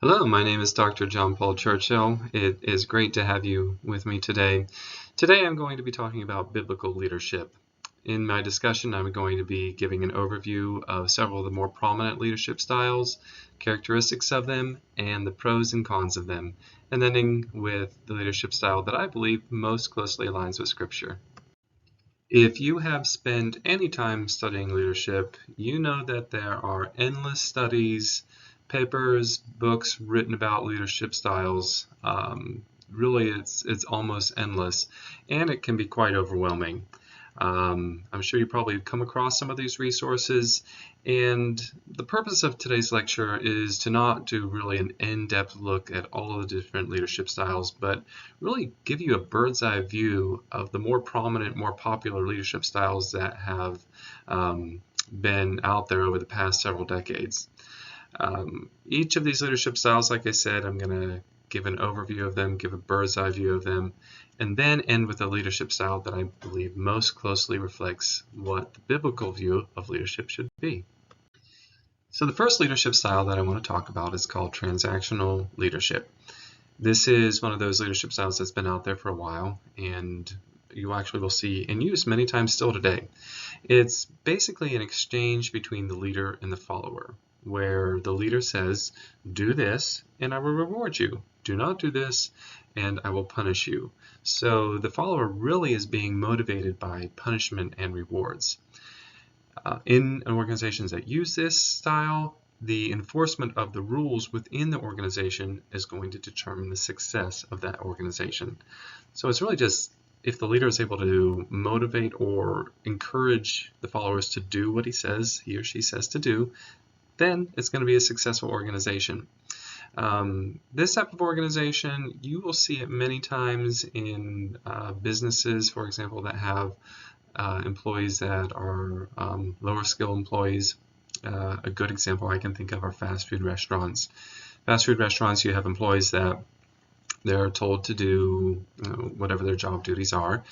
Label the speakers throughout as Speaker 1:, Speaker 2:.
Speaker 1: Hello, my name is Dr. John Paul Churchill. It is great to have you with me today. Today I'm going to be talking about biblical leadership. In my discussion, I'm going to be giving an overview of several of the more prominent leadership styles, characteristics of them, and the pros and cons of them, and ending with the leadership style that I believe most closely aligns with Scripture. If you have spent any time studying leadership, you know that there are endless studies, papers, books written about leadership styles. Really, it's almost endless, and it can be quite overwhelming. I'm sure you probably come across some of these resources, and the purpose of today's lecture is to not do really an in-depth look at all of the different leadership styles, but really give you a bird's eye view of the more prominent, more popular leadership styles that have been out there over the past several decades. Each of these leadership styles, like I said, I'm going to give an overview of them, give a bird's eye view of them, and then end with a leadership style that I believe most closely reflects what the biblical view of leadership should be. So the first leadership style that I want to talk about is called transactional leadership. This is one of those leadership styles that's been out there for a while, and you actually will see in use many times still today. It's basically an exchange between the leader and the follower, where the leader says, do this and I will reward you. Do not do this and I will punish you. So the follower really is being motivated by punishment and rewards. In organizations that use this style, the enforcement of the rules within the organization is going to determine the success of that organization. So it's really just if the leader is able to motivate or encourage the followers to do what he or she says to do, then it's going to be a successful organization. This type of organization, you will see it many times in businesses, for example, that have employees that are lower skill employees. A good example I can think of are fast food restaurants. Fast food restaurants, you have employees that they're told to do whatever their job duties are,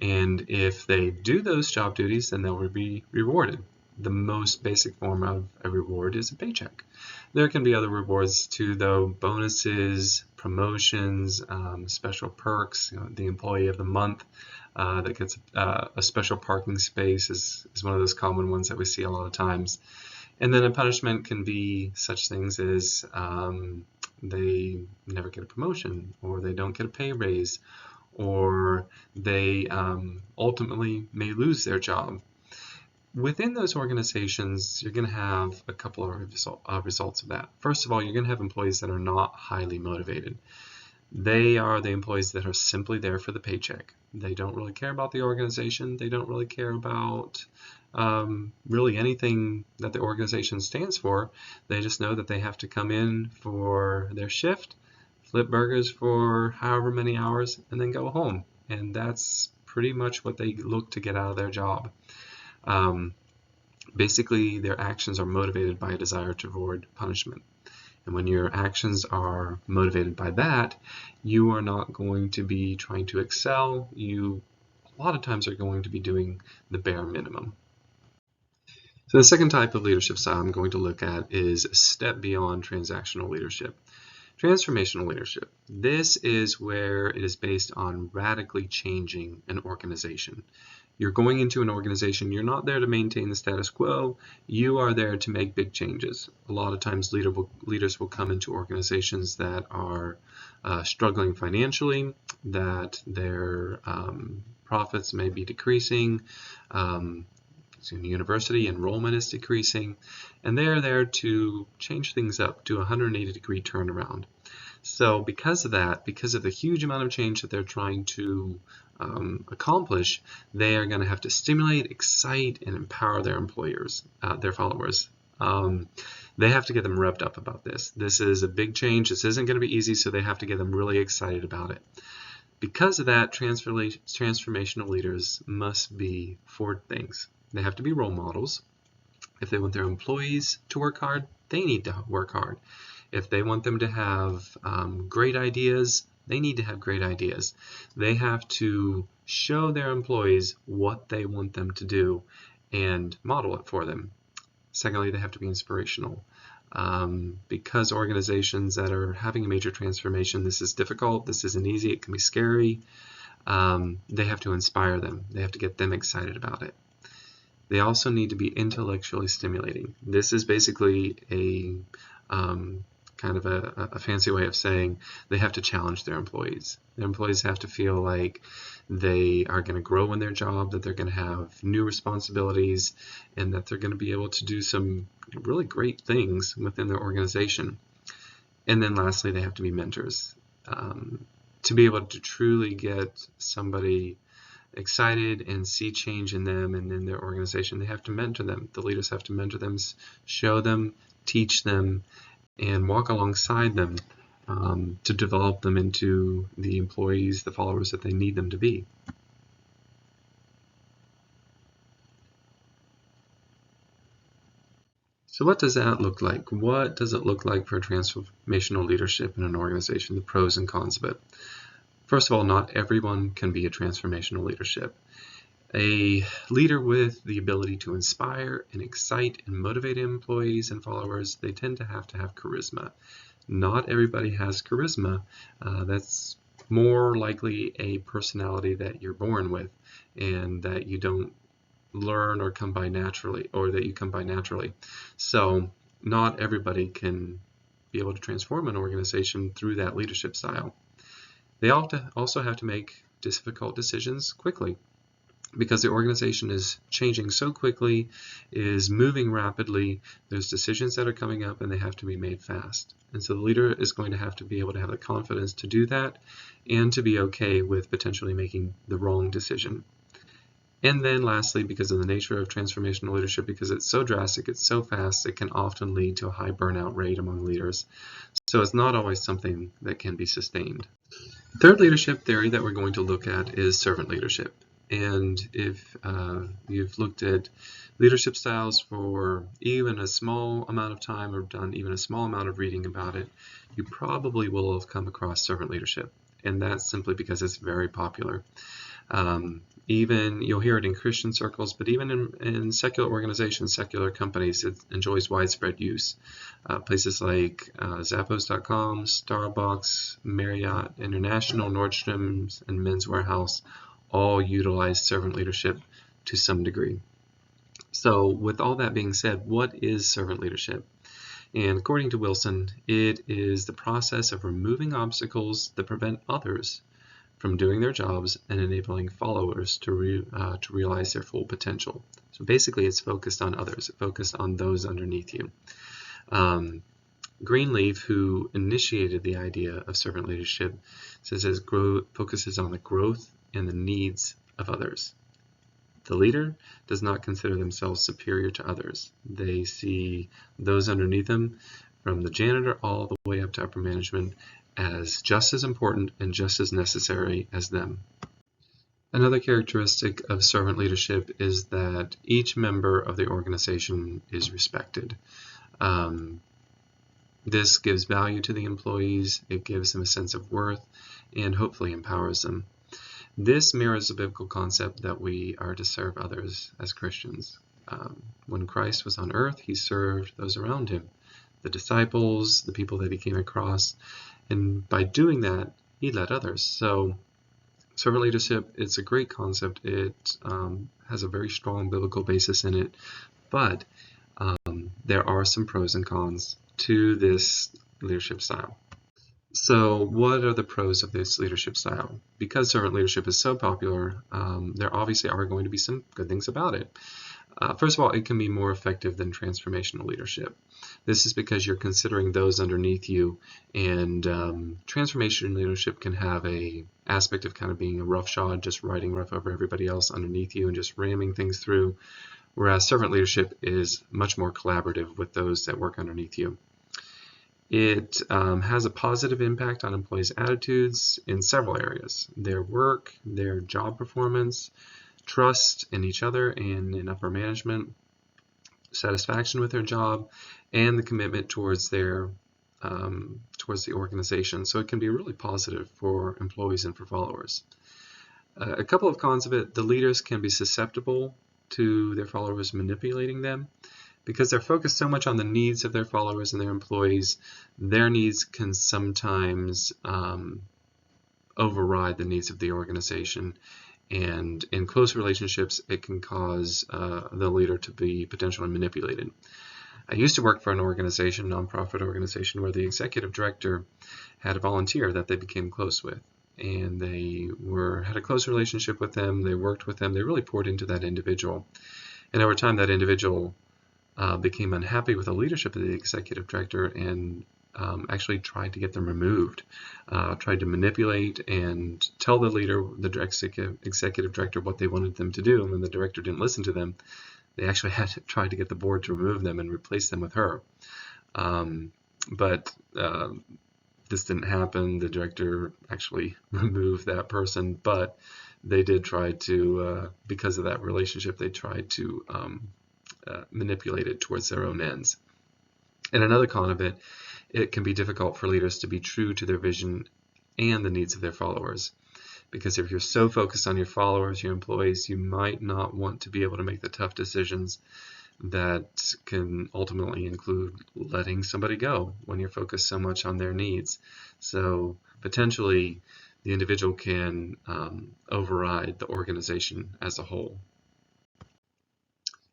Speaker 1: and if they do those job duties, then they'll be rewarded. The most basic form of a reward is a paycheck. There can be other rewards too, though: bonuses, promotions, special perks. The employee of the month that gets a special parking space is one of those common ones that we see a lot of times. And then a punishment can be such things as they never get a promotion, or they don't get a pay raise, or they ultimately may lose their job. Within those organizations, you're going to have a couple of results of that. First of all, you're going to have employees that are not highly motivated. They are the employees that are simply there for the paycheck. They don't really care about the organization. They don't really care about really anything that the organization stands for. They just know that they have to come in for their shift, flip burgers for however many hours, and then go home. And that's pretty much what they look to get out of their job. Basically, their actions are motivated by a desire to avoid punishment. And when your actions are motivated by that, you are not going to be trying to excel. You, a lot of times, are going to be doing the bare minimum. So the second type of leadership style I'm going to look at is a step beyond transactional leadership. Transformational leadership. This is where it is based on radically changing an organization. You're going into an organization, you're not there to maintain the status quo, you are there to make big changes. A lot of times leaders will come into organizations that are struggling financially, that their profits may be decreasing, university enrollment is decreasing, and they're there to change things up, do a 180-degree turnaround. So because of that, because of the huge amount of change that they're trying to accomplish, they are going to have to stimulate, excite, and empower their employers, their followers. They have to get them revved up about this. This is a big change. This isn't going to be easy, so they have to get them really excited about it. Because of that, transformational leaders must be four things. They have to be role models. If they want their employees to work hard, they need to work hard. If they want them to have great ideas, they need to have great ideas. They have to show their employees what they want them to do and model it for them. Secondly, they have to be inspirational. Because organizations that are having a major transformation, this is difficult, this isn't easy, it can be scary. They have to inspire them. They have to get them excited about it. They also need to be intellectually stimulating. This is basically a kind of a fancy way of saying they have to challenge their employees. Their employees have to feel like they are going to grow in their job, that they're going to have new responsibilities, and that they're going to be able to do some really great things within their organization. And then lastly, they have to be mentors. To be able to truly get somebody excited and see change in them and in their organization, they have to mentor them. The leaders have to mentor them, show them, teach them, and walk alongside them to develop them into the employees, the followers that they need them to be. So what does that look like? What does it look like for transformational leadership in an organization, the pros and cons of it? First of all, not everyone can be a transformational leadership. A leader with the ability to inspire and excite and motivate employees and followers, they tend to have charisma. Not everybody has charisma. That's more likely a personality that you're born with and that you don't learn or come by naturally, or that you come by naturally. So not everybody can be able to transform an organization through that leadership style. They also have to make difficult decisions quickly, because the organization is changing so quickly, is moving rapidly, there's decisions that are coming up and they have to be made fast. And so the leader is going to have to be able to have the confidence to do that and to be okay with potentially making the wrong decision. And then lastly, because of the nature of transformational leadership, because it's so drastic, it's so fast, it can often lead to a high burnout rate among leaders. So it's not always something that can be sustained. Third leadership theory that we're going to look at is servant leadership. And if you've looked at leadership styles for even a small amount of time or done even a small amount of reading about it, you probably will have come across servant leadership. And that's simply because it's very popular. Even you'll hear it in Christian circles, but even in secular organizations, secular companies, it enjoys widespread use. Places like Zappos.com, Starbucks, Marriott International, Nordstrom's, and Men's Warehouse all utilize servant leadership to some degree. So with all that being said, what is servant leadership? And according to Wilson, it is the process of removing obstacles that prevent others from doing their jobs and enabling followers to realize their full potential. So basically it's focused on others, focused on those underneath you. Greenleaf, who initiated the idea of servant leadership, says it focuses on the growth and the needs of others. The leader does not consider themselves superior to others. They see those underneath them, from the janitor all the way up to upper management, as just as important and just as necessary as them. Another characteristic of servant leadership is that each member of the organization is respected. This gives value to the employees, it gives them a sense of worth, and hopefully empowers them. This mirrors the biblical concept that we are to serve others as Christians. When Christ was on earth, he served those around him, the disciples, the people that he came across, and by doing that, he led others. So servant leadership, it's a great concept. It has a very strong biblical basis in it, but there are some pros and cons to this leadership style. So what are the pros of this leadership style? Because servant leadership is so popular, there obviously are going to be some good things about it. First of all, it can be more effective than transformational leadership. This is because you're considering those underneath you, and transformational leadership can have a aspect of kind of being a roughshod, just riding rough over everybody else underneath you and just ramming things through, whereas servant leadership is much more collaborative with those that work underneath you. It has a positive impact on employees' attitudes in several areas: their work, their job performance, trust in each other and in upper management, satisfaction with their job, and the commitment towards the organization. So it can be really positive for employees and for followers. A couple of cons of it: the leaders can be susceptible to their followers manipulating them, because they're focused so much on the needs of their followers and their employees, their needs can sometimes override the needs of the organization. And in close relationships, it can cause the leader to be potentially manipulated. I used to work for an organization, nonprofit organization, where the executive director had a volunteer that they became close with. And they had a close relationship with them, they worked with them, they really poured into that individual. And over time, that individual became unhappy with the leadership of the executive director and actually tried to get them removed, tried to manipulate and tell the leader, the executive director, what they wanted them to do. And when the director didn't listen to them, they actually had to try to get the board to remove them and replace them with her. But this didn't happen. The director actually removed that person, but they did try to, because of that relationship, they tried to manipulate it towards their own ends. And another con of it can be difficult for leaders to be true to their vision and the needs of their followers. Because if you're so focused on your followers, your employees, you might not want to be able to make the tough decisions that can ultimately include letting somebody go when you're focused so much on their needs. So potentially the individual can override the organization as a whole.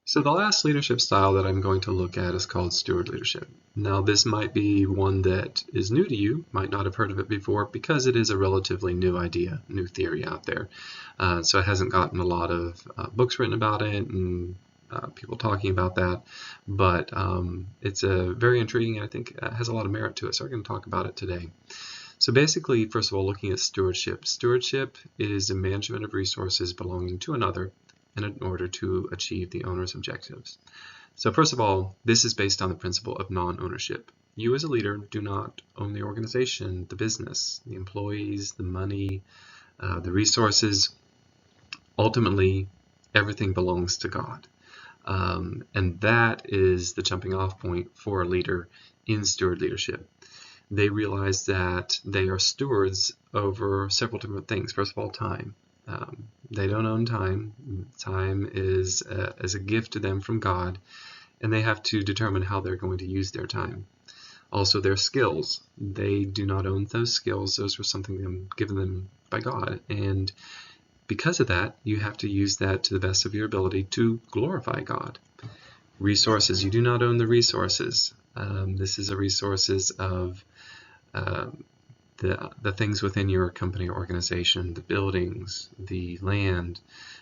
Speaker 1: So the last leadership style that I'm going to look at is called steward leadership. Now this might be one that is new to you, might not have heard of it before, because it is a relatively new idea, new theory out there. So it hasn't gotten a lot of books written about it and people talking about that, but it's a very intriguing, and I think has a lot of merit to it, so we're going to talk about it today. So basically, first of all, looking at stewardship. Stewardship is the management of resources belonging to another in order to achieve the owner's objectives. So first of all, this is based on the principle of non-ownership. You as a leader do not own the organization, the business, the employees, the money, the resources. Ultimately, everything belongs to God. And that is the jumping off point for a leader in steward leadership. They realize that they are stewards over several different things. First of all, time. They don't own time. Time is a gift to them from God, and they have to determine how they're going to use their time. Also, their skills. They do not own those skills. Those were something given them by God, and because of that, you have to use that to the best of your ability to glorify God. Resources. You do not own the resources. This is the resources of the things within your company or organization, the buildings, the land,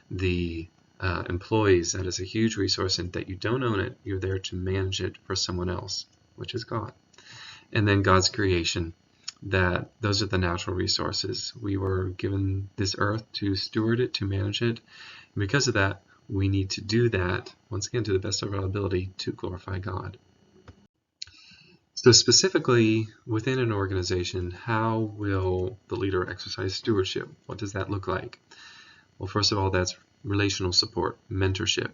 Speaker 1: the employees. That is a huge resource, and that you don't own it. You're there to manage it for someone else, which is God. And then God's creation. That those are the natural resources. We were given this earth to steward it, to manage it. And because of that, we need to do that, once again, to the best of our ability to glorify God. So specifically, within an organization, how will the leader exercise stewardship? What does that look like? Well, first of all, that's relational support, mentorship.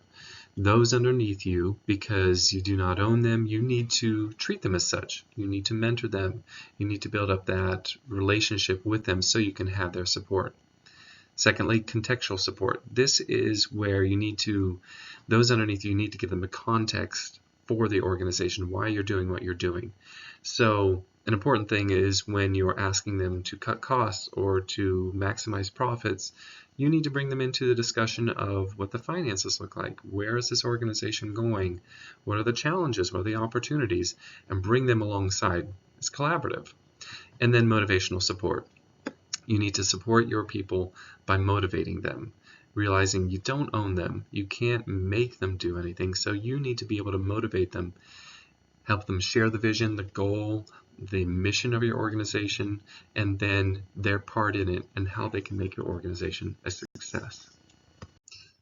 Speaker 1: Those underneath you, because you do not own them, you need to treat them as such. You need to mentor them. You need to build up that relationship with them so you can have their support. Secondly, contextual support. This is where you need to, those underneath you need to give them a context for the organization, why you're doing what you're doing. So an important thing is when you're asking them to cut costs or to maximize profits, you need to bring them into the discussion of what the finances look like. Where is this organization going? What are the challenges? What are the opportunities? And bring them alongside. It's collaborative. And then motivational support. You need to support your people by motivating them, realizing you don't own them. You can't make them do anything, so you need to be able to motivate them, help them share the vision, the goal, the mission of your organization, and then their part in it and how they can make your organization a success.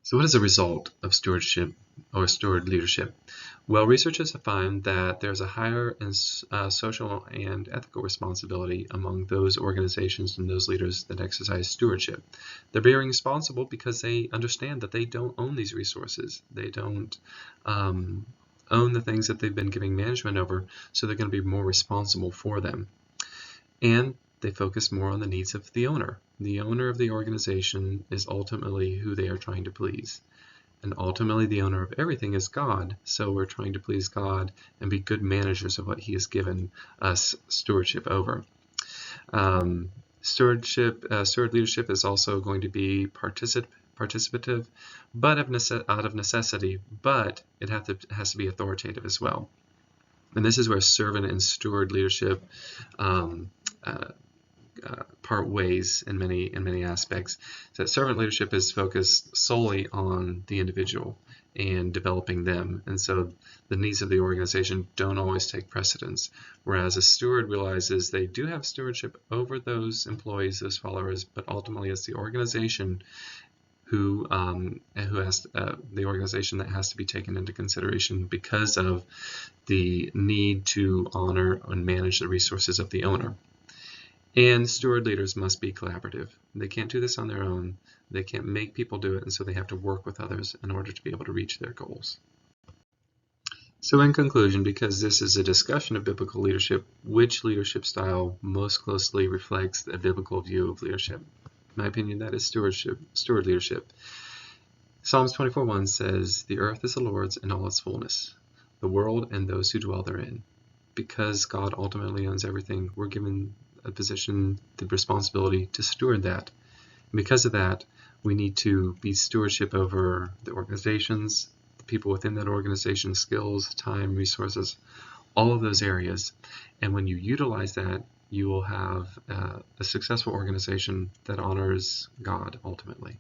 Speaker 1: So what is the result of stewardship or steward leadership? Well, researchers have found that there's a higher social and ethical responsibility among those organizations and those leaders that exercise stewardship. They're being responsible because they understand that they don't own these resources. They don't own the things that they've been giving management over, so they're going to be more responsible for them. And they focus more on the needs of the owner. The owner of the organization is ultimately who they are trying to please. And ultimately, the owner of everything is God, so we're trying to please God and be good managers of what He has given us stewardship over. Steward leadership is also going to be participative, but out of necessity, but it has to be authoritative as well. And this is where servant and steward leadership part ways in many aspects. So servant leadership is focused solely on the individual and developing them, and so the needs of the organization don't always take precedence. Whereas a steward realizes they do have stewardship over those employees, those followers, but ultimately it's the organization who has the organization that has to be taken into consideration because of the need to honor and manage the resources of the owner. And steward leaders must be collaborative. They can't do this on their own. They can't make people do it, and so they have to work with others in order to be able to reach their goals. So in conclusion, because this is a discussion of biblical leadership, which leadership style most closely reflects a biblical view of leadership? In my opinion, that is steward leadership. Psalms 24:1 says, "The earth is the Lord's and all its fullness, the world and those who dwell therein." Because God ultimately owns everything, we're given a position, the responsibility to steward that. And because of that, we need to be stewardship over the organizations, the people within that organization, skills, time, resources, all of those areas. And when you utilize that, you will have a successful organization that honors God ultimately.